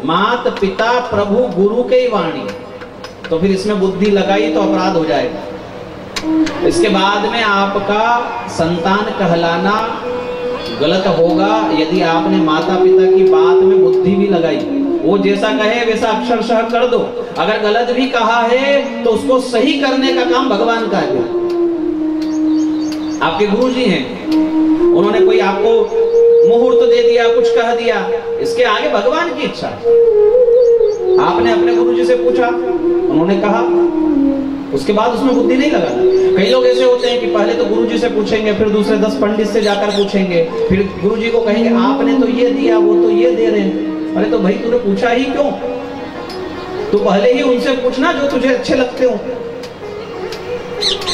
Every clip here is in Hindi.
मात पिता प्रभु गुरु के ही वाणी, तो फिर इसमें बुद्धि लगाई तो अपराध हो जाएगा। इसके बाद में आपका संतान कहलाना गलत होगा यदि आपने माता पिता की बात में बुद्धि भी लगाई। वो जैसा कहे वैसा अक्षरशः कर दो। अगर गलत भी कहा है तो उसको सही करने का काम भगवान का है। आपके गुरु जी हैं, उन्होंने कोई आपको मुहूर्त दे दिया, कुछ कह दिया, इसके आगे भगवान की इच्छा। आपने अपने गुरु जी से पूछा, उन्होंने कहा, उसके बाद उसमें बुद्धि नहीं लगाना। कई लोग ऐसे होते हैं कि पहले तो गुरु जी से पूछेंगे, फिर दूसरे 10 पंडित से जाकर पूछेंगे, फिर गुरु जी को कहेंगे आपने तो ये दिया, वो तो ये दे रहे हैं। अरे तो भाई तूने पूछा ही क्यों? तू पहले ही उनसे पूछना जो तुझे अच्छे लगते हो।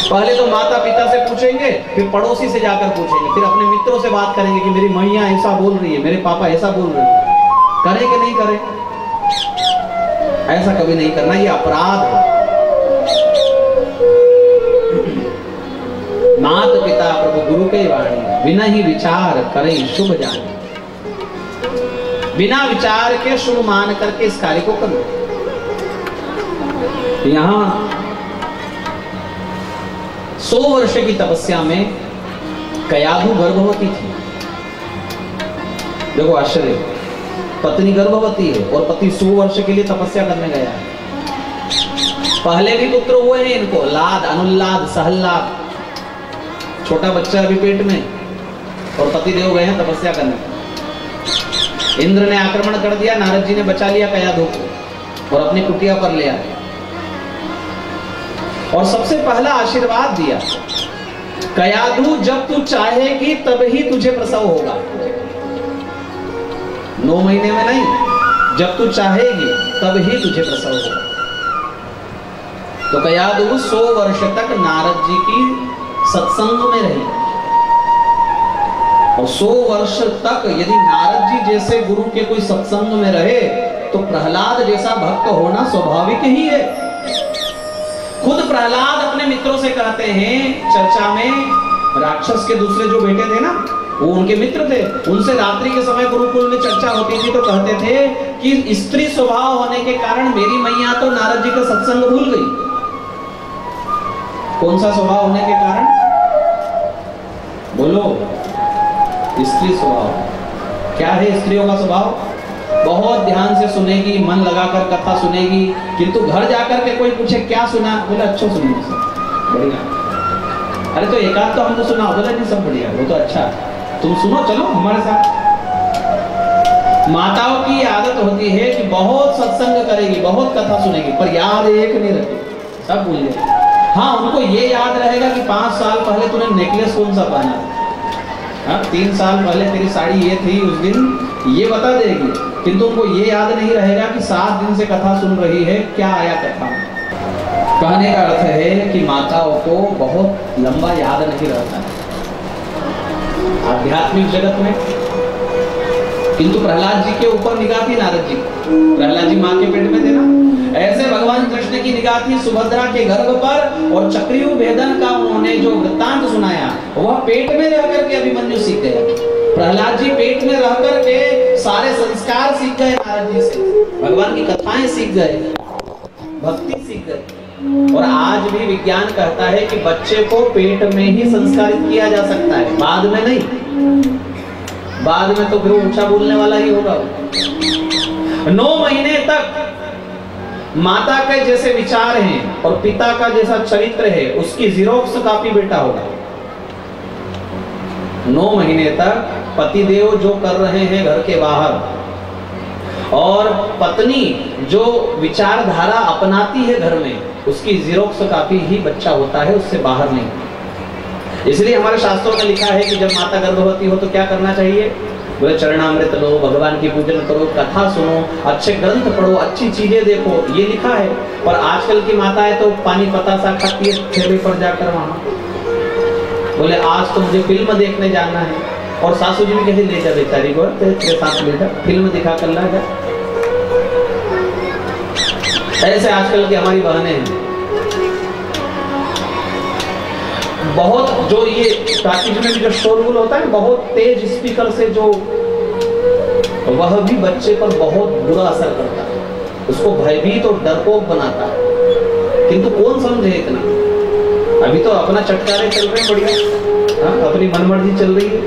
पहले तो माता पिता से पूछेंगे, फिर पड़ोसी से जाकर पूछेंगे, फिर अपने मित्रों से बात करेंगे कि मेरी मैया ऐसा बोल रही है, मेरे पापा ऐसा बोल रहे हैं। करें कि नहीं करें? ऐसा कभी नहीं करना, ये अपराध है। मात पिता प्रभु गुरु के वाणी, बिना ही विचार करें शुभ जाने। बिना विचार के शुभ मान करके इस कार्य को करो। यहां 100 वर्ष की तपस्या में कयाधु गर्भवती थी। देखो आश्चर्य, पत्नी गर्भवती है और पति 100 वर्ष के लिए तपस्या करने गया है। पहले भी पुत्र हुए हैं इनको, लाद, अनुल्लाद, सहल्लाद, छोटा बच्चा अभी पेट में, और पति देव गए हैं तपस्या करने। इंद्र ने आक्रमण कर दिया, नारद जी ने बचा लिया कयाधु को और अपनी कुटिया पर ले आए और सबसे पहला आशीर्वाद दिया, कयाधु जब तू चाहेगी तब ही तुझे प्रसव होगा। 9 महीने में नहीं, जब तू चाहेगी तब ही तुझे प्रसव होगा। तो कयाधु 100 वर्ष तक नारद जी की सत्संग में रही और 100 वर्ष तक यदि नारद जी जैसे गुरु के कोई सत्संग में रहे तो प्रहलाद जैसा भक्त होना स्वाभाविक ही है। खुद प्रहलाद अपने मित्रों से कहते हैं, चर्चा में राक्षस के दूसरे जो बेटे थे ना, वो उनके मित्र थे, उनसे रात्रि के समय गुरुकुल में चर्चा होती थी तो कहते थे कि स्त्री स्वभाव होने के कारण मेरी मैया तो नारद जी का सत्संग भूल गई। कौन सा स्वभाव होने के कारण? बोलो, स्त्री स्वभाव। क्या है स्त्रियों का स्वभाव? बहुत ध्यान से सुनेगी, मन लगाकर कथा सुनेगी, किंतु घर जाकर के कोई पूछे क्या सुना, बोले अच्छा सुनिए सब बढ़िया। अरे तो एकाध तो हमने सुना, बोले नहीं सब बढ़िया, वो तो अच्छा, तुम सुनो, चलो हमारे साथ। माताओं की आदत होती है कि बहुत सत्संग करेगी, बहुत कथा सुनेगी, पर याद एक नहीं रखेगी, सब भूल जाएगी। हाँ, उनको ये याद रहेगा कि 5 साल पहले तूने नेकलेस कौन सा पहना, हाँ 3 साल पहले तेरी साड़ी ये थी उस दिन, ये बता देगी, किंतु उनको ये याद नहीं रहेगा कि 7 दिन से कथा सुन रही है, क्या आया कथा। कहने का अर्थ है कि माताओं को बहुत लंबा याद नहीं रहता है आध्यात्मिक जगत में। किंतु प्रहलाद जी के ऊपर निगाह थी नारद जी, प्रहलाद जी माँ के पेट में थे ना, ऐसे भगवान कृष्ण की निगाह थी सुभद्रा के गर्भ पर, और चक्रव्यूह भेदन का उन्होंने जो वृत्तांत सुनाया वह पेट में रह करके अभिमन्यु सीख गया। प्रहलाद जी पेट में रह करके सारे संस्कार सीख गए नारद जी से, भगवान की कथाएं सीख गए, भक्ति सीख गए। और आज भी विज्ञान कहता है कि बच्चे को पेट में ही संस्कारित किया जा सकता है, बाद में नहीं। बाद में तो फिर ऊंचा बोलने वाला ही होगा। 9 महीने तक माता के जैसे विचार हैं और पिता का जैसा चरित्र है उसकी जीरोक्स कॉपी बेटा होगा। 9 महीने तक पतिदेव जो कर रहे हैं घर के बाहर, और पत्नी जो विचारधारा अपनाती है घर में, उसकी जीरोक्स कॉपी ही बच्चा होता है, उससे बाहर नहीं। इसलिए हमारे शास्त्रों में लिखा है कि जब माता गर्भवती हो तो क्या करना चाहिए? बोले चरणामृत लो, भगवान की पूजन करो, कथा सुनो, अच्छे ग्रंथ पढ़ो, अच्छी चीजें देखो, ये लिखा है। पर आजकल की माताएं तो पानी पतासा खाती है ठेले पर जाकर वहां। बोले आज तो मुझे फिल्म देखने जाना है, और सासू जी भी कहती ले जा बेचारी को, तेरे साथ ले जा, फिल्म दिखा कर ला जा। ऐसे आजकल की हमारी बहनें हैं। बहुत जो ये टाकीज में जो शोरगुल होता है, बहुत तेज स्पीकर से जो वह भी बच्चे पर बहुत बुरा असर करता है, उसको भयभीत और डरपोक बनाता है। किंतु कौन समझे इतना? अभी तो अपना चटकारे चल रहे हैं बढ़िया, हाँ, अपनी मनमर्जी चल रही है।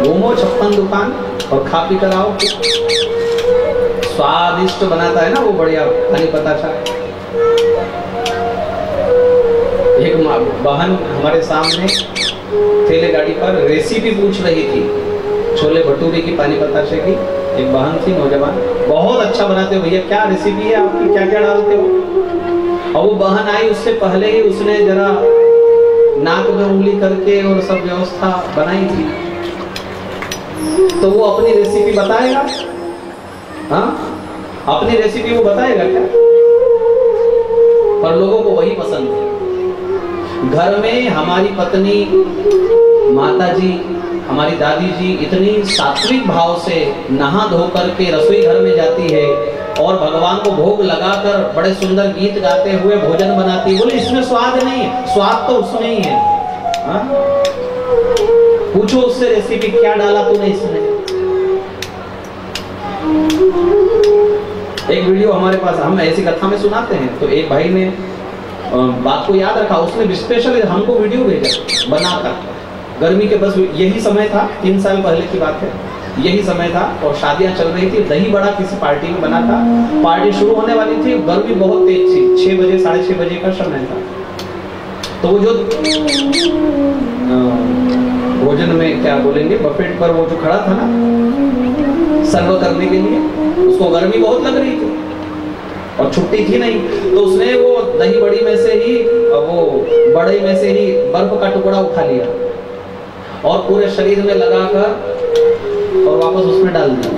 घूमो 56 दुकान और खा पी कर आओ। स्वादिष्ट बनाता है ना वो बढ़िया पानी पताशा। एक बहन हमारे सामने ठेले गाड़ी पर रेसिपी पूछ रही थी छोले भटूरे की, पानी पताशे की। एक बहन थी नौजवान, बहुत अच्छा बनाते हो भैया, क्या रेसिपी है आपकी, क्या क्या डालते हो? और वो बहन आई, उससे पहले ही उसने जरा नाक में उंगली करके और सब व्यवस्था बनाई थी। तो वो अपनी रेसिपी बताएगा? हाँ, अपनी रेसिपी वो बताएगा क्या? पर लोगों को वही पसंद है। घर में हमारी पत्नी, माता जी, हमारी दादी जी इतनी सात्विक भाव से नहा धो करके रसोई घर में जाती है और भगवान को भोग लगाकर बड़े सुंदर गीत गाते हुए भोजन बनाती है। बोले इसमें स्वाद नहीं है, स्वाद तो उसमें ही है। हाँ? पूछो उससे रेसिपी क्या डाला तूने इसमें। एक वीडियो हमारे पास, हम ऐसी कथा में सुनाते हैं, तो एक भाई ने बात को याद रखा, उसने स्पेशल हमको वीडियो भेजा बनाकर। गर्मी के बस यही समय था, 3 साल पहले की बात है, यही समय था और शादियां चल रही थी। दही बड़ा किसी पार्टी में बना था, पार्टी शुरू होने वाली थी, गर्मी बहुत तेज थी, 6 बजे 6:30 बजे का समय था। तो वो जो भोजन में क्या बोलेंगे, बफेट पर वो जो खड़ा था ना सर्व करने के लिए, उसको गर्मी बहुत लग रही थी और छुट्टी थी नहीं, तो उसने वो दही बड़ी में से ही, वो बड़े में से ही बर्फ का टुकड़ा उठा लिया और पूरे शरीर में लगाकर और वापस उसमें डाल दिया।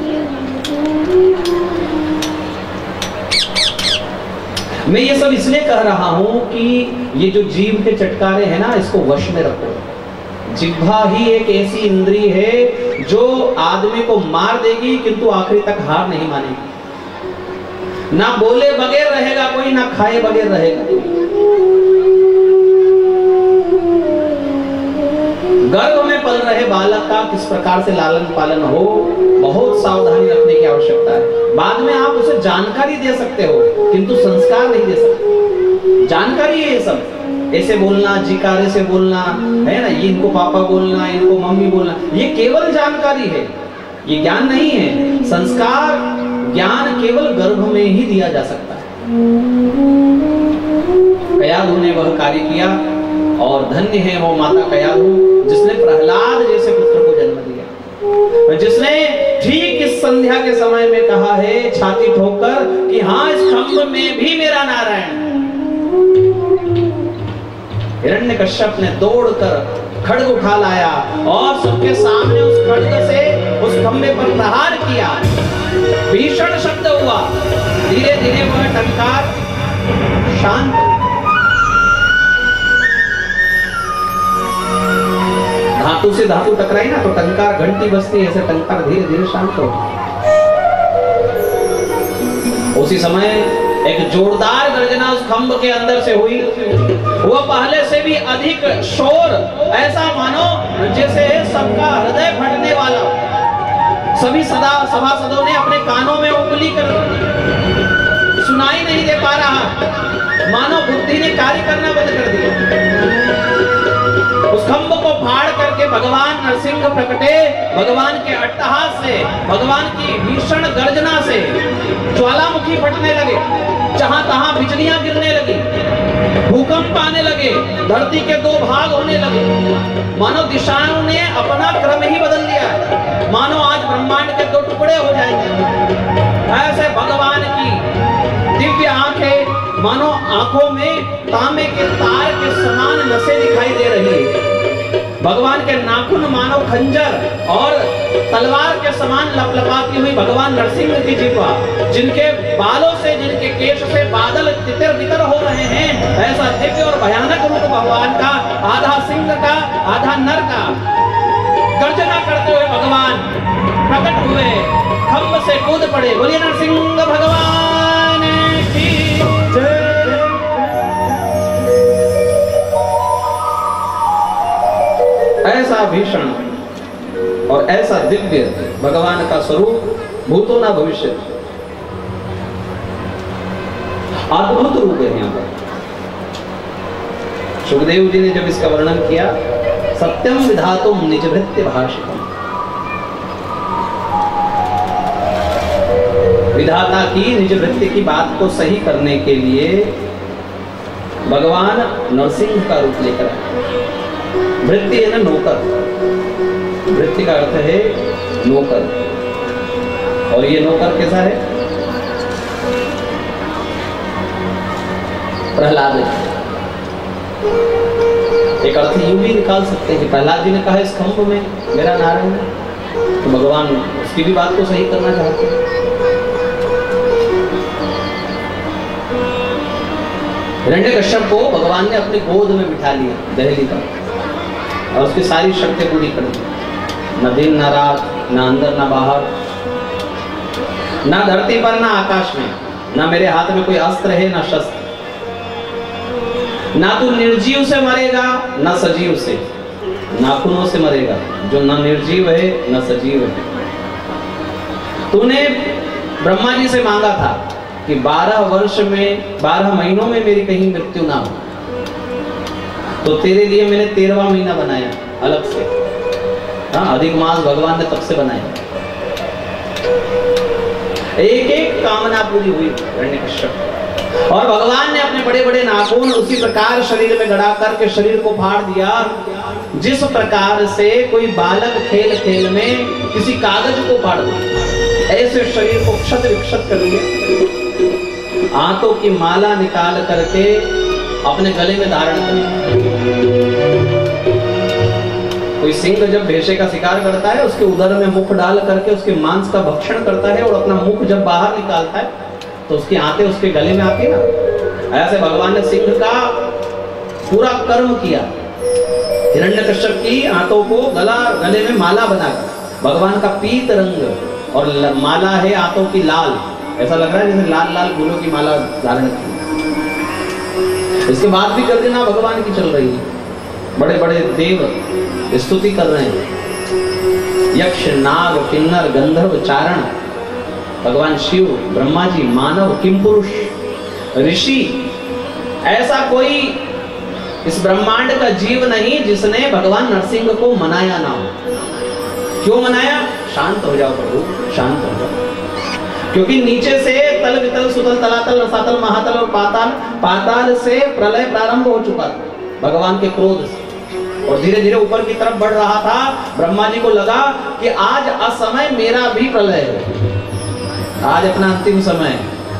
मैं ये सब इसलिए कह रहा हूं कि ये जो जीभ के चटकारे हैं ना, इसको वश में रखो। जिह्वा ही एक ऐसी इंद्री है जो आदमी को मार देगी किंतु आखिरी तक हार नहीं मानेगी। ना बोले बगैर रहेगा कोई, ना खाए बगैर रहेगा कोई। गर्भ में पल रहे बालक का किस प्रकार से लालन पालन हो, बहुत सावधानी रखने की आवश्यकता है। बाद में आप उसे जानकारी दे सकते हो किंतु संस्कार नहीं दे सकते। जानकारी है ये सब, ऐसे बोलना, जिकारे से बोलना, है ना, ये इनको पापा बोलना, इनको मम्मी बोलना, ये केवल जानकारी है, ये ज्ञान नहीं है। संस्कार, ज्ञान केवल गर्भ में ही दिया जा सकता है। कयाधु ने वह कार्य किया और धन्य है वो माता कयाधु जिसने प्रहलाद जैसे पुत्र को जन्म दिया, जिसने ठीक इस संध्या के समय में कहा है छाती ठोककर कि हाँ, इस खंभ में भी मेरा नारायण। हिरण्यकश्यप ने दौड़कर खड्ग उठा लाया और सबके सामने उस खड्ग से उस खंभे पर प्रहार किया। भीषण शब्द हुआ, धीरे धीरे वह टंकार शांत। धातु से धातु टकराई ना तो टंकार घंटी बजती, ऐसे टंकार धीरे धीरे शांत हो। उसी समय एक जोरदार गर्जना उस खंभ के अंदर से हुई। वह पहले से भी अधिक शोर, ऐसा मानो जैसे सबका हृदय फटने वाला। सभी सभासदों ने अपने कानों में उंगली कर, सुनाई नहीं दे पा रहा, मानो बुद्धि ने कार्य करना बंद कर दिया। उस खंभ को फाड़ करके भगवान नरसिंह प्रकटे। भगवान के अट्टहास से, भगवान की भीषण गर्जना से ज्वालामुखी फटने लगे, जहां तहां बिजलियां गिरने लगी, भूकंप आने लगे, धरती के 2 भाग होने लगे। मानो दिशाओं ने अपना क्रम ही बदल दिया, मानो आज ब्रह्मांड के 2 टुकड़े हो जाएंगे। ऐसे भगवान की दिव्य आंखें, मानो आंखों में तांबे के तार के समान नसें दिखाई दे रही है। भगवान के नाखून मानो खंजर और तलवार के समान लपलपाती हुई भगवान नरसिंह की जिह्वा, जिनके बालों से, जिनके केश से बादल तितर बितर हो रहे हैं। ऐसा दिव्य और भयानक रूप भगवान का, आधा सिंह का आधा नर का। गर्जना करते हुए भगवान प्रकट हुए, खंभ से कूद पड़े। बोलिए नरसिंह भगवान की जय। ऐसा भीषण और ऐसा दिव्य भगवान का स्वरूप भूतो ना भविष्य। अद्भुत रूप है यहाँ पर। सुखदेव जी ने जब इसका वर्णन किया, सत्यम विधातुम निजभृत्य भाषितम, विधाता की निज वृत्ति की बात को सही करने के लिए भगवान नरसिंह का रूप लेकर आए। वृत्ति है ना नौकर, वृत्ति का अर्थ है नौकर, और ये नौकर कैसा है? प्रहलाद। एक अर्थ यूं भी निकाल सकते हैं कि प्रहलाद जी ने कहा इस खंभ में मेरा नारायण है, तो भगवान उसकी भी बात को सही करना चाहते हैं। हिरण्यकश्यप को भगवान ने अपनी गोद में बिठा लिया दहली पर, और उसकी सारी शर्तें पूरी कर दी। न दिन न रात, न अंदर न बाहर, न धरती पर न आकाश में, न मेरे हाथ में कोई अस्त्र है न शस्त्र, ना तू निर्जीव से मरेगा न सजीव से, नाखूनों से मरेगा जो न निर्जीव है न सजीव है। तूने ब्रह्मा जी से मांगा था कि 12 वर्ष में 12 महीनों में मेरी कहीं मृत्यु ना हो, तो तेरे लिए मैंने 13वां महीना बनाया अलग से। हाँ, अधिक मास भगवान ने तब से बनाया। एक एक कामना पूरी हुई हिरण्यकश्यप, और भगवान ने अपने बड़े बड़े नाखून उसी प्रकार शरीर में गड़ा करके शरीर को फाड़ दिया, जिस प्रकार से कोई बालक खेल खेल में किसी कागज को फाड़ दे, ऐसे शरीर को क्षत विक्षत कर लिया। आंतों की माला निकाल करके अपने गले में धारण कर। कोई सिंह जब भेषे का शिकार करता है, उसके उदर में मुख डाल करके उसके मांस का भक्षण करता है, और अपना मुख जब बाहर निकालता है तो उसकी आंतें उसके गले में आती है ना। ऐसे भगवान ने सिंह का पूरा कर्म किया, हिरण्यकश्यप की आंतों को गले में माला बनाकर। भगवान का पीत रंग और माला है आंतों की लाल, ऐसा लग रहा है जैसे लाल लाल फूलों की माला धारण की। इसके बाद भी गर्जना भगवान की चल रही है, बड़े बड़े देव स्तुति कर रहे हैं, यक्ष नाग किन्नर गंधर्व चारण, भगवान शिव, ब्रह्मा जी, मानव, किमपुरुष, ऋषि, ऐसा कोई इस ब्रह्मांड का जीव नहीं जिसने भगवान नरसिंह को मनाया ना हो। क्यों मनाया? शांत हो जाओ प्रभु, शांत हो जाओ। क्योंकि नीचे से तल वितल सुतल तलातल रसातल महातल और पाताल, पाताल से प्रलय प्रारंभ हो चुका था भगवान के क्रोध से, और धीरे धीरे ऊपर की तरफ बढ़ रहा था। ब्रह्मा जी को लगा कि आज असमय मेरा भी प्रलय है, आज अपना अंतिम समय।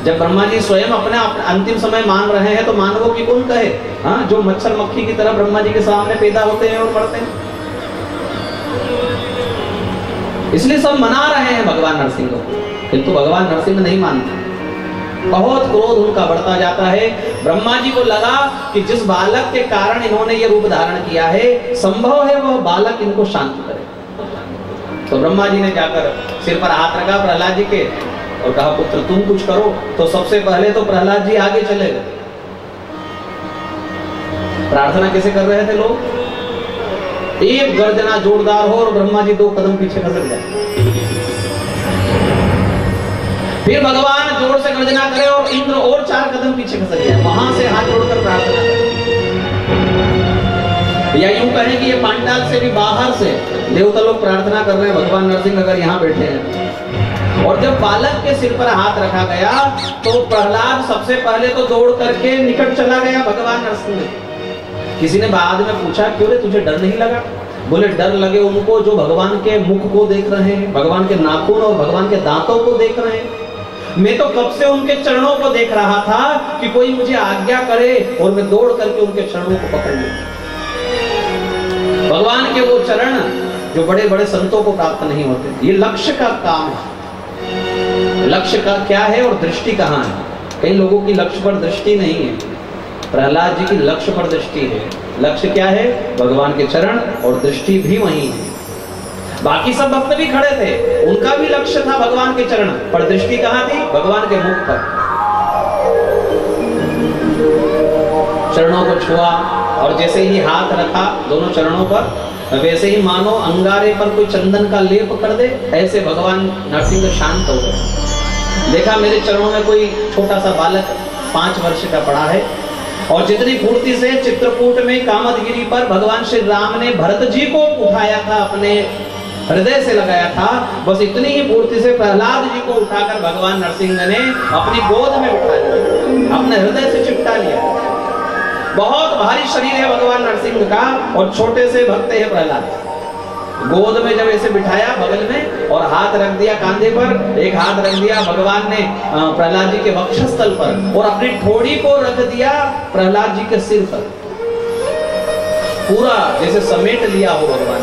जब ब्रह्मा जी स्वयं अपना अंतिम समय मान रहे हैं तो मानवों की कौन कहे? हाँ, जो मच्छर मक्खी की तरह ब्रह्मा जी के सामने पैदा होते हैं और पढ़ते हैं। इसलिए सब मना रहे हैं भगवान नरसिंह को, किंतु भगवान नरसिंह नहीं मानते। बहुत क्रोध उनका बढ़ता जाता है। ब्रह्मा जी को लगा कि जिस बालक के कारण इन्होंने ये रूप धारण किया है, संभव है वह बालक इनको शांत करे। तो ब्रह्मा जी ने जाकर सिर पर हाथ रखा प्रहलाद जी के और कहा, पुत्र तुम कुछ करो। तो सबसे पहले तो प्रहलाद जी आगे चले गए। प्रार्थना कैसे कर रहे थे लोग? एक गर्जना जोरदार हो और ब्रह्मा जी 2 कदम पीछे खसक जाए। फिर भगवान जोर से गर्जना करे और इंद्र और 4 कदम पीछे खसक जाए। वहां से हाथ जोड़कर प्रार्थना करे, या यूं कहें कि ये पांडाल से भी बाहर से देवता लोग प्रार्थना कर रहे हैं, भगवान नरसिंह अगर यहाँ बैठे हैं। और जब बालक के सिर पर हाथ रखा गया तो प्रहलाद सबसे पहले तो दौड़ करके निकट चला गया भगवान नरसिंह। किसी ने बाद में पूछा, क्यों रे तुझे डर नहीं लगा? बोले डर लगे उनको जो भगवान के मुख को देख रहे हैं, भगवान के नाखून और भगवान के दांतों को देख रहे हैं। मैं तो कब से उनके चरणों को देख रहा था कि कोई मुझे आज्ञा करे और मैं दौड़ करके उनके चरणों को पकड़ लूं। भगवान के वो चरण जो बड़े बड़े संतों को प्राप्त नहीं होते। ये लक्ष्य का काम है। लक्ष्य का क्या है और दृष्टि कहाँ है? कई लोगों की लक्ष्य पर दृष्टि नहीं है, प्रहलाद जी की लक्ष्य पर दृष्टि है। लक्ष्य क्या है? भगवान के चरण, और दृष्टि भी वही है। बाकी सब भक्त भी खड़े थे, उनका भी लक्ष्य था भगवान के चरण, पर दृष्टि कहाँ थी? भगवान के मुख पर। चरणों को छुआ और जैसे ही हाथ रखा दोनों चरणों पर, वैसे ही मानो अंगारे पर कोई चंदन का लेप कर दे, ऐसे भगवान नरसिंह शांत हो गए। देखा मेरे चरणों में कोई छोटा सा बालक 5 वर्ष का पड़ा है, और जितनी फुर्ती से चित्रकूट में कामदगिरी पर भगवान श्री राम ने भरत जी को उठाया था, अपने हृदय से लगाया था, बस इतनी ही फुर्ती से प्रहलाद जी को उठाकर भगवान नरसिंह ने अपनी गोद में बिठा लिया, अपने हृदय से चिपटा लिया। बहुत भारी शरीर है भगवान नरसिंह का, और छोटे से भक्त है प्रहलाद। गोद में जब ऐसे बिठाया बगल में, और हाथ रख दिया कांधे पर, एक हाथ रख दिया भगवान ने प्रहलाद जी के वक्षस्थल पर, और अपनी ठोड़ी को रख दिया प्रहलाद जी के सिर पर, पूरा जैसे समेट लिया हो भगवान।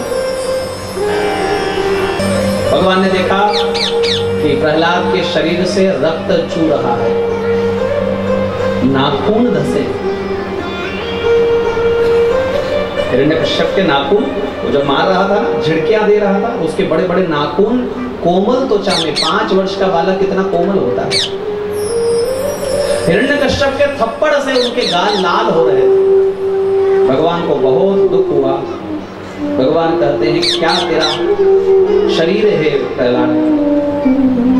भगवान ने देखा कि प्रहलाद के शरीर से रक्त चू रहा है, नाखून धसे। हिरण्यकश्यप के नाखून वो जब मार रहा था ना, झिड़कियां दे रहा था, उसके बड़े बड़े नाखून कोमल त्वचा में, 5 वर्ष का बालक कितना कोमल होता है। हिरण्यकश्यप के थप्पड़ से उनके गाल लाल हो रहे थे। भगवान को बहुत दुख हुआ। भगवान कहते हैं क्या तेरा शरीर है प्रहलाद,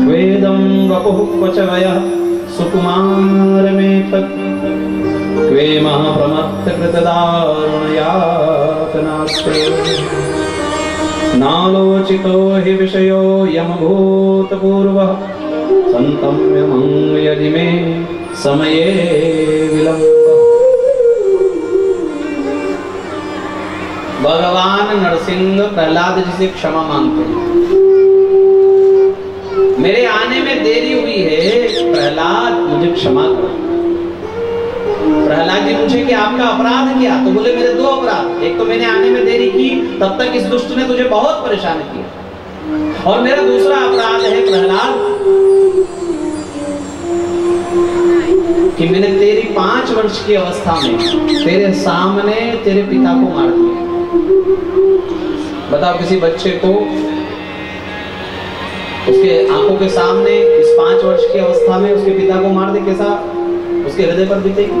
वेदम वपुः क्वच वयः सुकुमार में तत् वे महाप्रमत्त कृतदारुण यातनास्ते नालोचितो हि विषयो यमभूतपूर्वः संतम्यमं यदि मे समये विलम्बः। भगवान नरसिंह प्रहलाद जी से क्षमा मांगते हैं, मेरे आने में देरी हुई है प्रहलाद, मुझे क्षमा करो। प्रहलाद जी पूछे कि आपका अपराध क्या? तो बोले मेरे 2 अपराध, एक तो मैंने आने में देरी की, तब तक इस दुष्ट ने तुझे बहुत परेशान किया, और मेरा दूसरा अपराध है प्रहलाद कि मैंने तेरी 5 वर्ष की अवस्था में तेरे सामने तेरे पिता को मार दिया। बताओ किसी बच्चे को उसके आंखों के सामने इस 5 वर्ष की अवस्था में उसके पिता को मार दे, कैसा उसके हृदय पर बीतेगी?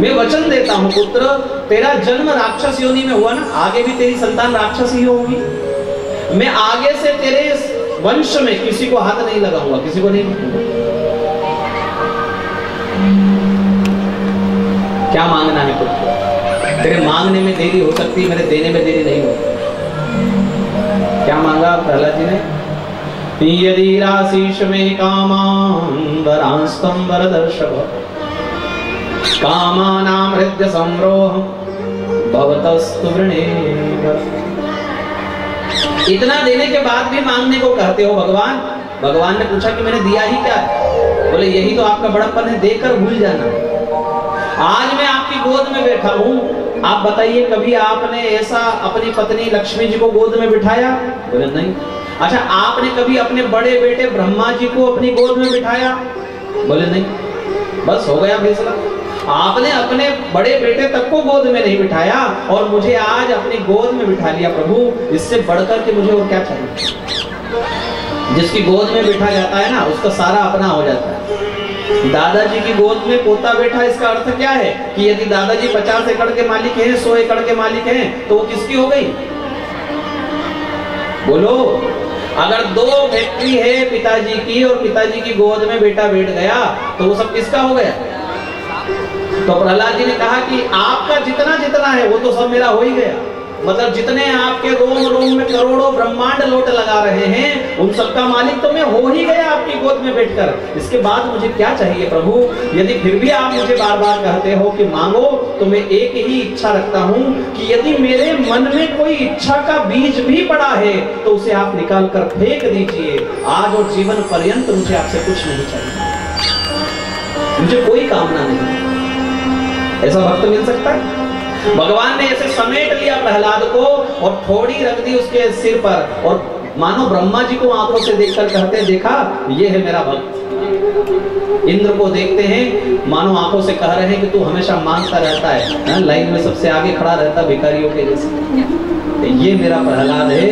मैं वचन देता हूं पुत्र, तेरा जन्म राक्षस योनि में हुआ ना, आगे भी तेरी संतान राक्षस ही होगी। मैं आगे से तेरे वंश में किसी को हाथ नहीं लगाऊंगा, किसी को नहीं मारूंगा। क्या मांगना है पुत्र? तेरे मांगने में देरी हो सकती है, मेरे देने में देरी नहीं होती। क्या मांगा प्रहलाद जी ने? यदि राशीष में कामान वरांस्तम वरदर्शभ कामानां हृदय संरोह भवतस्तु वृणेव। इतना देने के बाद भी मांगने को कहते हो भगवान? भगवान ने पूछा कि मैंने दिया ही क्या है? बोले यही तो आपका बड़प्पन है, देकर भूल जाना। आज मैं आपकी गोद में बैठा हूं, आप बताइए कभी आपने ऐसा अपनी पत्नी लक्ष्मी जी को गोद में बिठाया? बोले नहीं। अच्छा, आपने कभी अपने बड़े बेटे ब्रह्मा जी को अपनी गोद में बिठाया? बोले नहीं। बस हो गया फैसला। आपने अपने बड़े बेटे तक को गोद में नहीं बिठाया, और मुझे आज अपनी गोद में बिठा लिया प्रभु, इससे बढ़कर के मुझे और क्या चाहिए? जिसकी गोद में बिठा जाता है ना, उसका सारा अपना हो जाता है। दादाजी की गोद में पोता बैठा, इसका अर्थ क्या है कि यदि दादाजी 50 एकड़ के मालिक हैं, 100 एकड़ के मालिक हैं, तो वो किसकी हो गई? बोलो। अगर 2 फैक्ट्री है पिताजी की, और पिताजी की गोद में बेटा बैठ गया, तो वो सब किसका हो गया? तो प्रहलाद जी ने कहा कि आपका जितना जितना है वो तो सब मेरा हो ही गया। मतलब जितने आपके रोम रोम में करोड़ों ब्रह्मांड लोट लगा रहे हैं, उन सबका मालिक तो मैं हो ही गया आपकी गोद में बैठकर। इसके बाद मुझे क्या चाहिए प्रभु? यदि फिर भी आप मुझे बार बार कहते हो कि मांगो, तो मैं एक ही इच्छा रखता हूं कि यदि मेरे मन में कोई इच्छा का बीज भी पड़ा है, तो उसे आप निकाल कर फेंक दीजिए। आज और जीवन पर्यंत मुझे आपसे कुछ नहीं चाहिए, मुझे कोई कामना नहीं। ऐसा भक्त मिल सकता है? भगवान ने ऐसे समेट लिया प्रहलाद को, और थोड़ी रख दी उसके सिर पर, और मानो ब्रह्मा जी को आंखों से देखकर कहते, देखा ये है मेरा भक्त। इंद्र को देखते हैं, मानो आंखों से कह रहे हैं कि तू हमेशा मांगता रहता है, लाइन में सबसे आगे खड़ा रहता भिखारियों के जैसे। ये मेरा प्रहलाद है,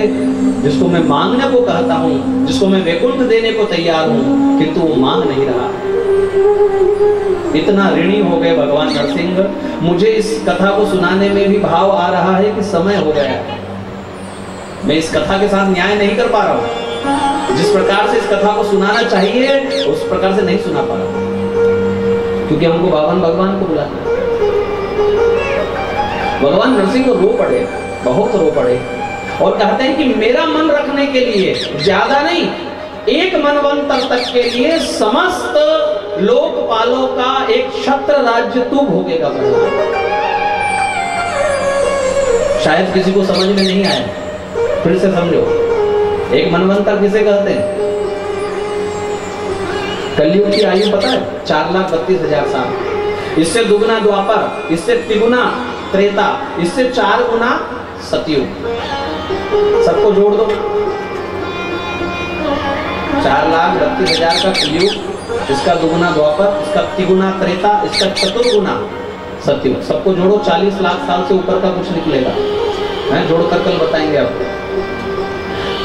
जिसको मैं मांगने को कहता हूँ, जिसको मैं वैकुंठ देने को तैयार हूँ, किंतु वो मांग नहीं रहा। इतना ऋणी हो गए भगवान नरसिंह। मुझे इस कथा को सुनाने में भी भाव आ रहा है कि समय हो गया है, मैं इस कथा के साथ न्याय नहीं कर पा रहा हूं। जिस प्रकार से इस कथा को सुनाना चाहिए उस प्रकार से नहीं सुना पा रहा, क्योंकि हमको भगवान को बुलाना। भगवान नरसिंह को रो पड़े, बहुत रो पड़े, और कहते हैं कि मेरा मन रखने के लिए, ज्यादा नहीं, एक मनवंतर तक के लिए समस्त लोकपालों का एक छत्र राज्य तू भोगेगा। शायद किसी को समझ में नहीं आया, फिर से समझो। एक मनवंतर किसे कहते हैं? कलयुग की आयु पता है? 4,32,000 साल। इससे दुगुना द्वापर, इससे तिगुना त्रेता, इससे 4 गुना सतयुग। सबको जोड़ दो, 4,32,000 का कलयुग, इसका दुगुना द्वापर, इसका तिगुना त्रेता, इसका चतुर्गुना सतयुग। सबको जोड़ो, 40 लाख साल से ऊपर का कुछ निकलेगा, है जोड़कर कल बताएंगे आपको।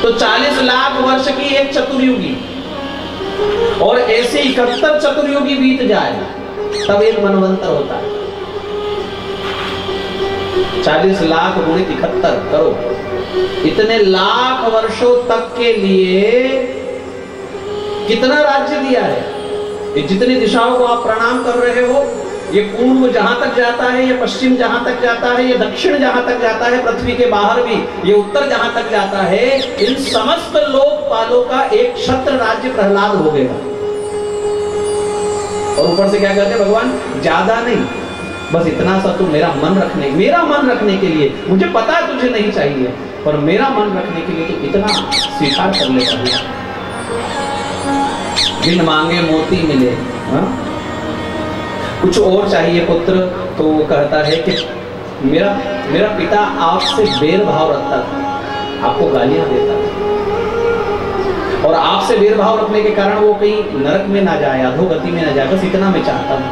तो 40 लाख वर्ष की एक चतुर्युगी, और ऐसे 71 चतुर्युगी बीत जाए तब एक मनवंतर होता है। 40 लाख गुणित 71 करो, इतने लाख वर्षों तक के लिए कितना राज्य दिया है। ये जितनी दिशाओं को आप प्रणाम कर रहे हो, ये पूर्व जहां तक जाता है, ये पश्चिम जहां तक जाता है, ये दक्षिण जहां तक जाता है, पृथ्वी के बाहर भी ये उत्तर जहां तक जाता है, इन समस्त लोकपालों का एक छत्र राज्य प्रहलाद भोगेगा। और ऊपर से क्या कहते भगवान? ज्यादा नहीं, बस इतना सा तू मेरा मन रखने के लिए, मुझे पता तुझे नहीं चाहिए, पर मेरा मन रखने के लिए तो इतना स्वीकार कर लेगा। बिन मांगे मोती मिले, हा? कुछ और चाहिए पुत्र, तो वो कहता है कि मेरा पिता आपसे बैर भाव रखता था, आपको गालियां देता था, और आपसे बैर भाव रखने के कारण वो कहीं नरक में ना जाए, अधोगति में ना जाए, बस इतना मैं चाहता हूँ।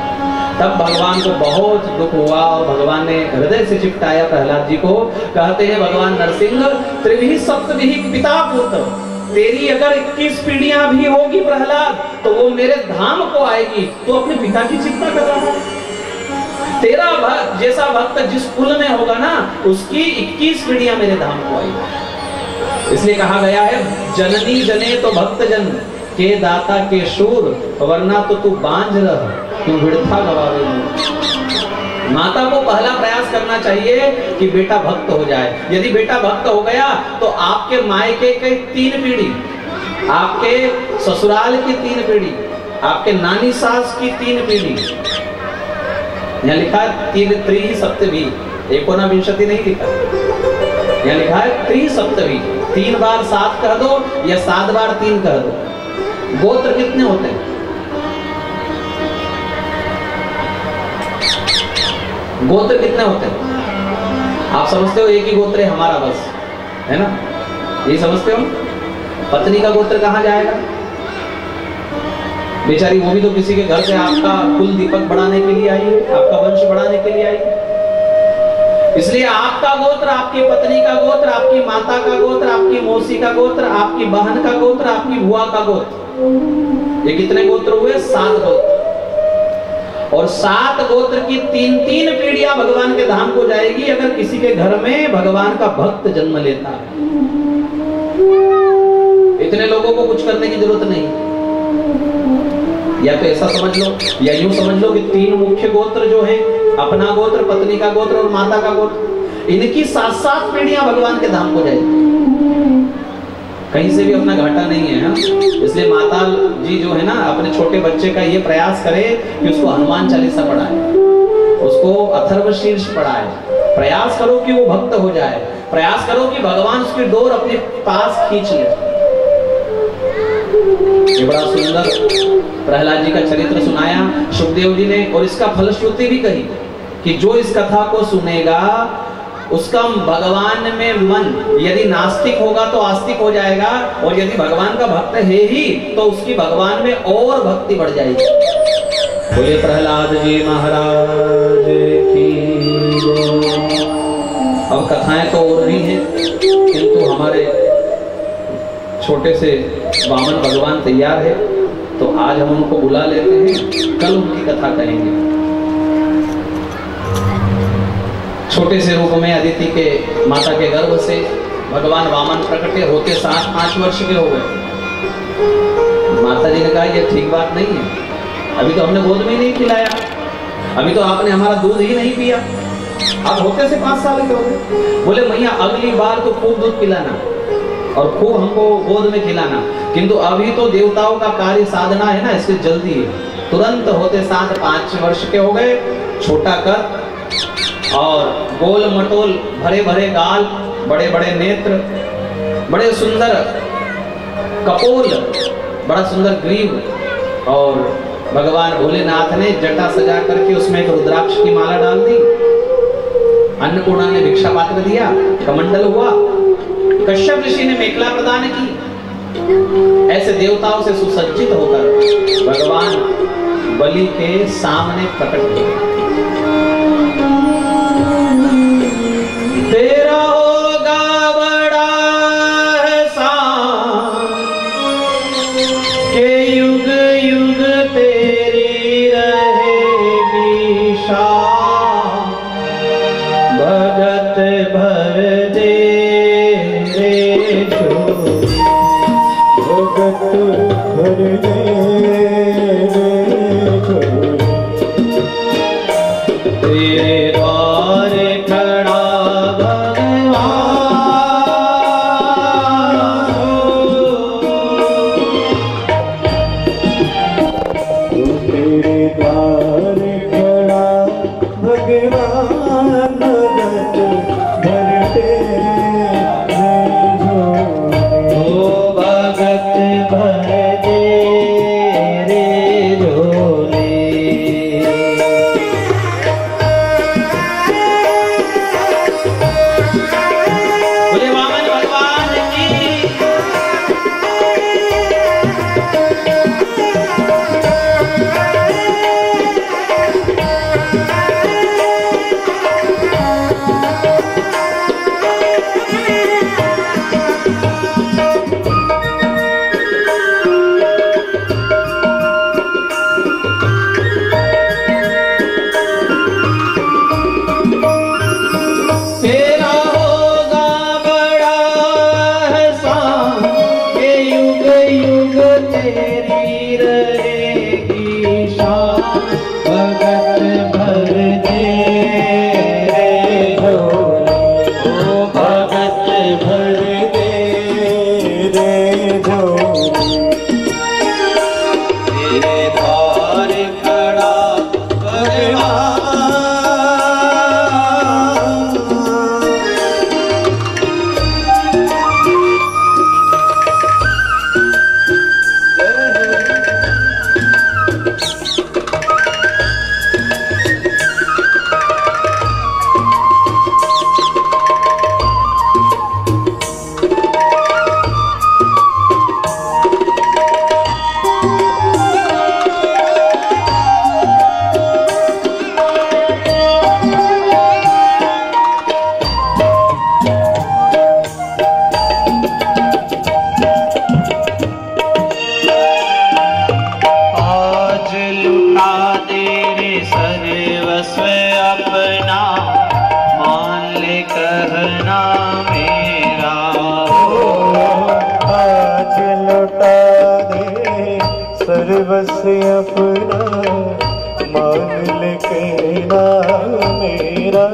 तब भगवान को बहुत दुख हुआ और भगवान ने हृदय से चिपटाया प्रहलाद जी को। कहते हैं भगवान नरसिंह, त्रिभिः सप्तभिः पिता पुत्र, तेरी अगर 21 पीढ़ियां भी होगी प्रहलाद, तो वो मेरे धाम को आएगी। तो अपने पिता की चिंता कर रहा है। तेरा भक्त जैसा भक्त जिस कुल में होगा ना, उसकी 21 पीढ़ियां मेरे धाम को आएगी। इसलिए कहा गया है, जननी जने तो भक्त जन के दाता के शूर, वरना तो तू बांझ रह, तू विड़था गवावे। माता को पहला प्रयास करना चाहिए कि बेटा भक्त हो जाए। यदि बेटा भक्त हो गया तो आपके मायके के 3 पीढ़ी, आपके ससुराल की 3 पीढ़ी, आपके नानी सास की 3 पीढ़ी, यहाँ लिखा है 3 सप्तभी, एकोनविंशति नहीं लिखा, यहाँ लिखा है 3 सप्तभी। 3 बार 7 कह दो या 7 बार 3 कह दो। गोत्र कितने होते हैं? गोत्र कितने होते हैं? आप समझते हो एक ही गोत्र है हमारा, बस, है ना? ये समझते हो? पत्नी का गोत्र कहाँ जाएगा? बेचारी वो भी तो किसी के घर से आपका कुल दीपक बढ़ाने के लिए आई है, आपका वंश बढ़ाने के लिए आई है। इसलिए आपका गोत्र, आपकी पत्नी का गोत्र, आपकी माता का गोत्र, आपकी मौसी का गोत्र, आपकी बहन का गोत्र, आपकी बुआ का गोत्र, ये कितने गोत्र हुए? 7 गोत्र। और 7 गोत्र की 3-3 पीढ़ियां भगवान के धाम को जाएगी अगर किसी के घर में भगवान का भक्त जन्म लेता है। इतने लोगों को कुछ करने की जरूरत नहीं। या तो ऐसा समझ लो, या यूं समझ लो कि 3 मुख्य गोत्र जो है, अपना गोत्र, पत्नी का गोत्र और माता का गोत्र, इनकी 7-7 पीढ़ियां भगवान के धाम को जाएगी। कहीं से भी अपना घाटा नहीं है, हा? इसलिए माता जी जो है ना, अपने छोटे बच्चे का ये प्रयास करे कि उसको हनुमान चालीसा पढ़ाए, उसको अथर्वशीर्ष पढ़ाए। प्रयास करो कि वो भक्त हो जाए, प्रयास करो कि भगवान उसकी डोर अपने पास खींच ले। ये बड़ा सुंदर प्रहलाद जी का चरित्र सुनाया सुखदेव जी ने, और इसका फलश्रुति भी कही कि जो इस कथा को सुनेगा उसका भगवान में मन, यदि नास्तिक होगा तो आस्तिक हो जाएगा, और यदि भगवान का भक्त है ही तो उसकी भगवान में और भक्ति बढ़ जाएगी। बोले प्रहलाद जी महाराज की। अब कथाएं तो और रही हैं, किंतु हमारे छोटे से वामन भगवान तैयार है, तो आज हम उनको बुला लेते हैं, कल उनकी कथा करेंगे। छोटे से रूप में अदिति के माता के गर्भ से भगवान वामन प्रकटे होते 5 वर्ष के हो गए। माता जी ने कहा ये ठीक बात नहीं है, अभी तो हमने गोद में ही नहीं खिलाया, अभी तो आपने हमारा दूध ही नहीं पिया, अब होते से 5 साल के हो गए। बोले मैया अगली बार तो खूब दूध पिलाना और खूब हमको गोद में खिलाना, किंतु अभी तो देवताओं का कार्य साधना है ना, इसलिए जल्दी है। तुरंत होते साथ 5 वर्ष के हो गए, छोटा कद और गोल मटोल, भरे भरे गाल, बड़े बड़े नेत्र, बड़े सुंदर कपोल, बड़ा सुंदर ग्रीव, और भगवान भोलेनाथ ने जटा सजा करके उसमें एक रुद्राक्ष की माला डाल दी। अन्नपूर्णा ने भिक्षा पात्र दिया, कमंडल हुआ, कश्यप ऋषि ने मेखला प्रदान की। ऐसे देवताओं से सुसज्जित होकर भगवान बलि के सामने प्रकट हुए। तेरा होगा बड़ा एहसान के युग युग तेरी रहेगी शान, भगत भर दे रे झोली, भगत भर दे रे झोली, तेरे द्वार खड़ा सर्वस्व अपना मान ले कहना मेरा,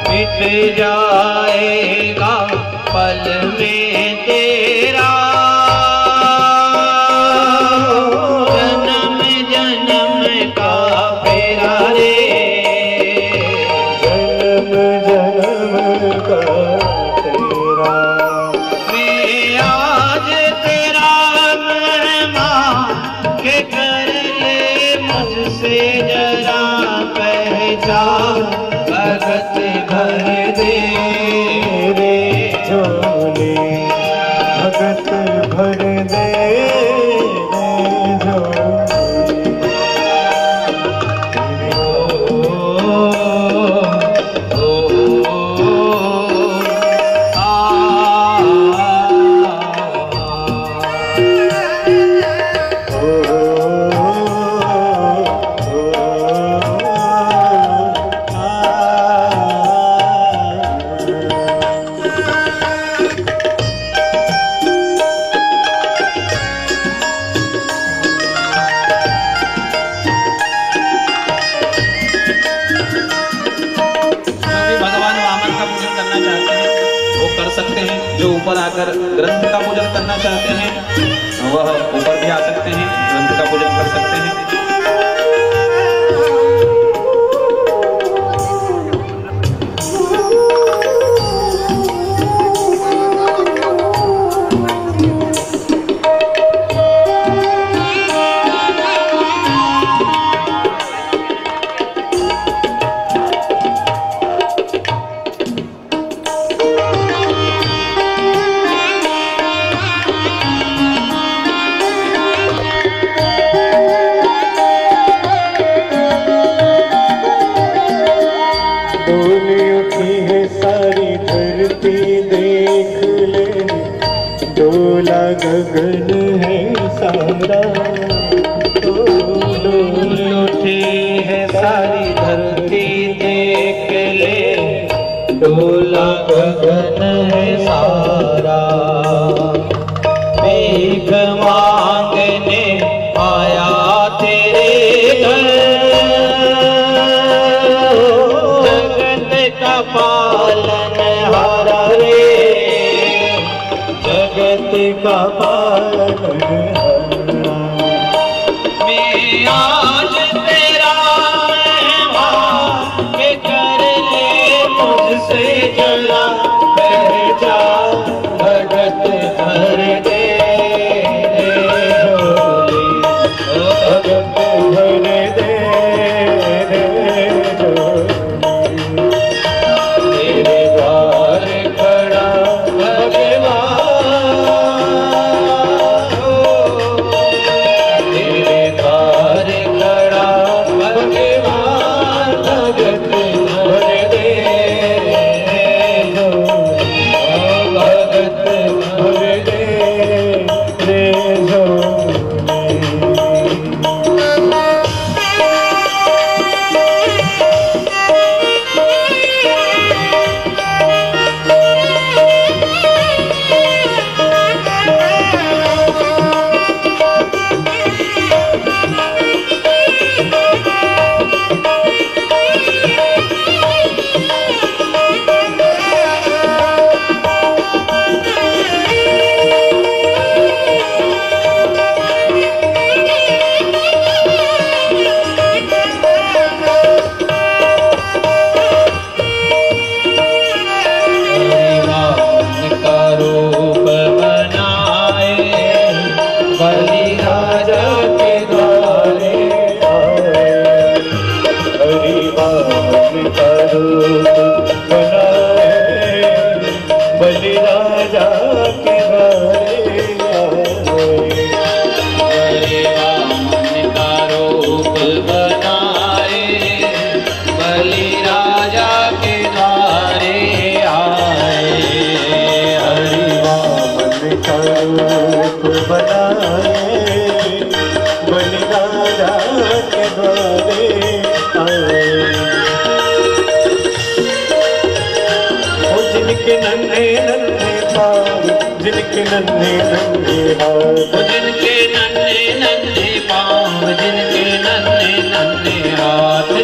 मिट जाएगा पल में तेरा, जन्म जन्म का फेरा रे, जन्म जन्म का तेरा। मैं आज तेरा के कर ले मुझसे जरा पहचान, भगत भर दे रे झोली, भगत भर दे रे झोली। अगर ग्रंथ का पूजन करना चाहते हैं वह ऊपर भी आ सकते हैं, ग्रंथ का पूजन कर सकते हैं। गगन है सारा, डोल उठी है सारी धरती देख ले, डोला गगन है सारा। भीख मांगने आया तेरे घर, जगत का पालन हारा रे, जगत का पालन हारा। मैं आज तेरा मेहमान के कर ले मुझसे जरा, पहचा भगत भर दे झोली, भगत भर दे झोली। तेरे द्वार खड़ा भगवान, तेरे द्वार खड़ा भगवान, भगत भर दे भगत भर दे झोली। जिनके नन्हे नन्हे हाथ, जिनके नन्हे नन्हे पाँव, जिनके नन्हे नन्हे हाथ,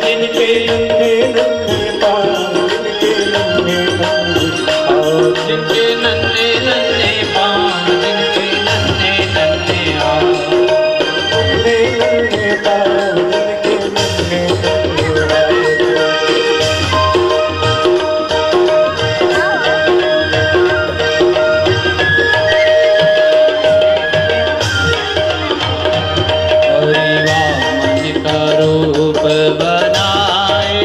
जिनके नन्हे नन्हे पाँव, जिनके नन्हे नन्हे हाथ, जिनके नन्हे नन्हे पाँव, जिनके नन्हे नन्हे हाथ, जिनके नन्हे पाँव, जिनके नन्हे नन्हे हाथ। रूप बनाए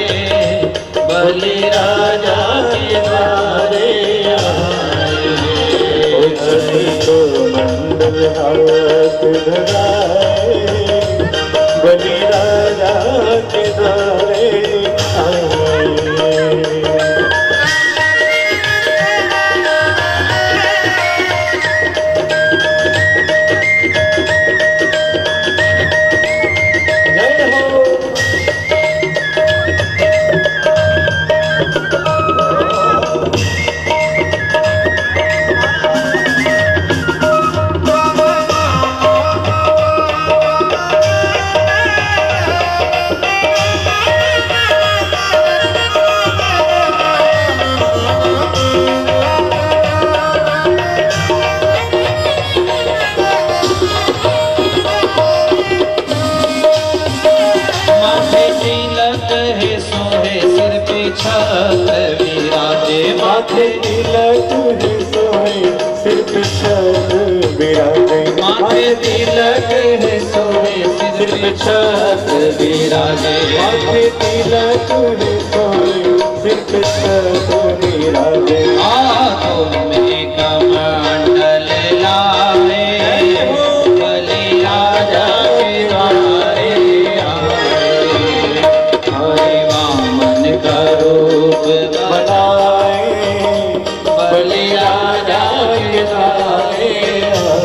बलि राजा के द्वारे आए, तो मंडल हाथ धराए बलि राजा के द्वारे आए। माथे तिलक है सोए सिर पे छत्र विराजे, माथे तिलक है सोए सिर पे छत्र विराजे। हाथों में कमंडल लाए बलि राजा के द्वारे आए, हरि वामन का रूप बनाए बलि राजा के द्वारे आए।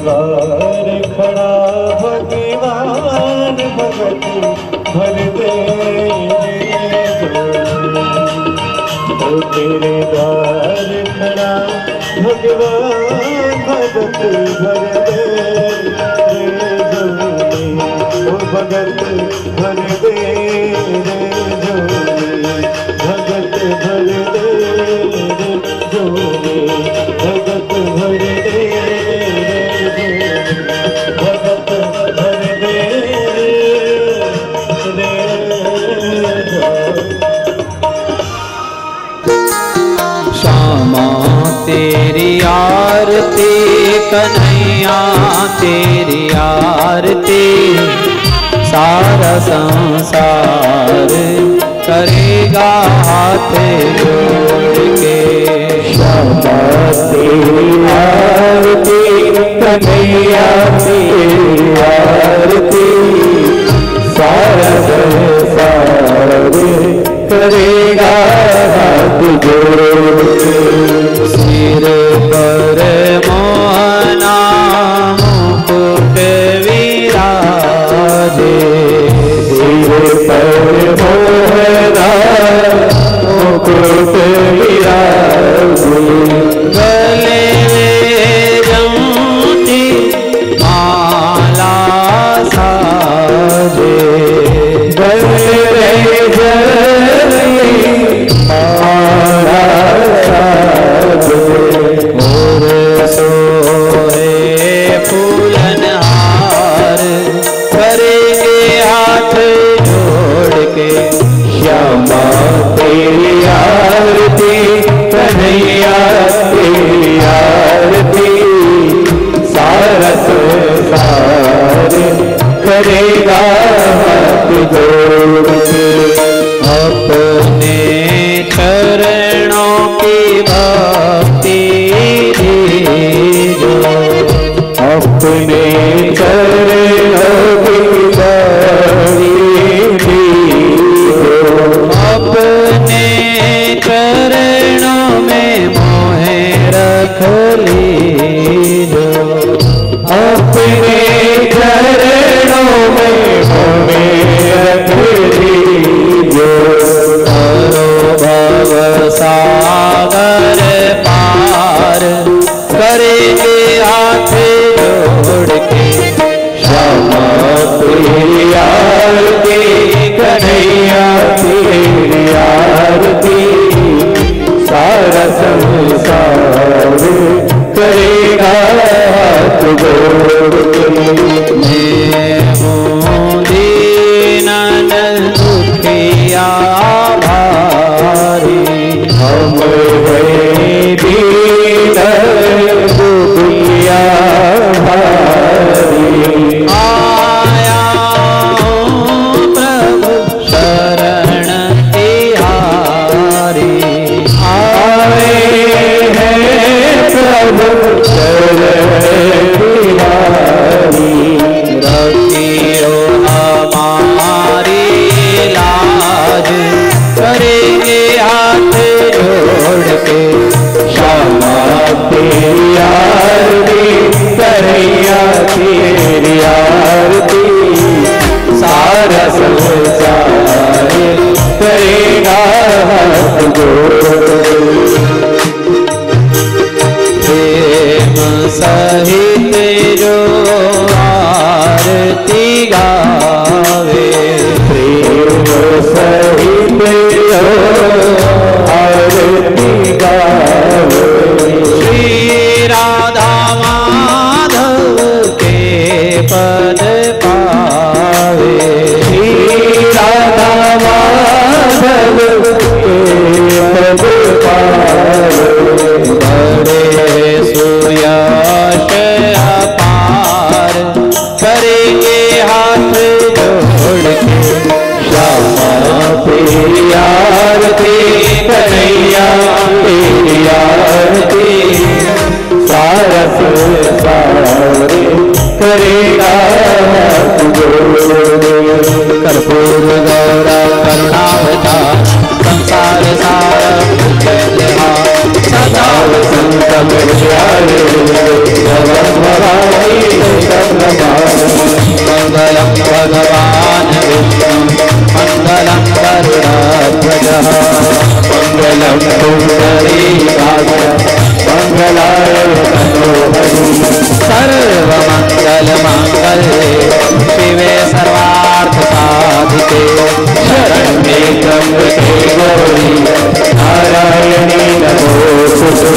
द्वार खड़ा भगवान भगत भर दे, ओ तेरे द्वार खड़ा भगवान भगत भर दे, ओ भगत भर दे भगत भर दे भगत भर दे भगत भर दे श्यामा तेरी आरती, कन्हैया तेरी आरती, सारा संसार करेगा हाथ जोड़ के। श्यामा तेरी आरती, कन्हैया तेरी आरती, सारा संसार करेगा हाथ जोड़ के। सिर पर मोहना मुकुट विराजे, सिर पर मोहना मुकुट विराजे, गले जमती माला साजे, गले माला साजे, और सोहे फूलनहार करेंगे हाथ जोड़ के। श्यामा तेरी आरती, कन्हैया तेरी आरती, सारा संसार करेगा हाथ जोड़ के। अपने चरणों की भक्ति दीजो, अपने चरणों की बड़ी अपने चरणों में मोहे रख लीजो, अपने चरणों में मोहे रख लीजो, करो भव सागर पार करेंगे हाथ जोड़ के। श्यामा तेरी आरती, कन्हैया तेरी आरती, सारा संसार करेगा हाथ जोड़ के। तेरी आरती सारा संसार करेगा हाथ जोड़। प्रेम सहित जो आरती गावे, प्रेम सहित जो आरती गावे, श्री राधा माधव के पद पावे, श्री राधा माधव के पद पावे। बड़े सूर्याश अपार करेंगे हाथ जोड़ के, श्यामा तेरी आरती कन्हैया तेरी आरती सारा संसार करेगा हाथ जोड़। कर्पूर गौरा करुणावतार संसार सार सदा संतम प्यारे मंगलम भगवान विष्णु मंगलम गरुड़ध्वजः मंगलम पुंडरीकाक्ष मंगलाय तनोहरि। सर्वमंगल मांगल्ये शिवे सर्वार्थ साधिके शरण्ये त्र्यंबके गौरी नारायणी नमोस्तुते।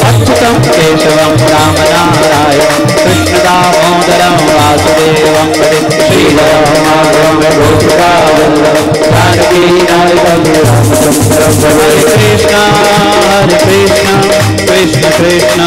अच्युतं केशवं राम नारायण कृष्ण दामोदरं वासुदेवं श्रीधरं माधवं गोपिकावल्लभं जानकी नायकं रामचन्द्रं। हरे कृष्ण कृष्ण कृष्ण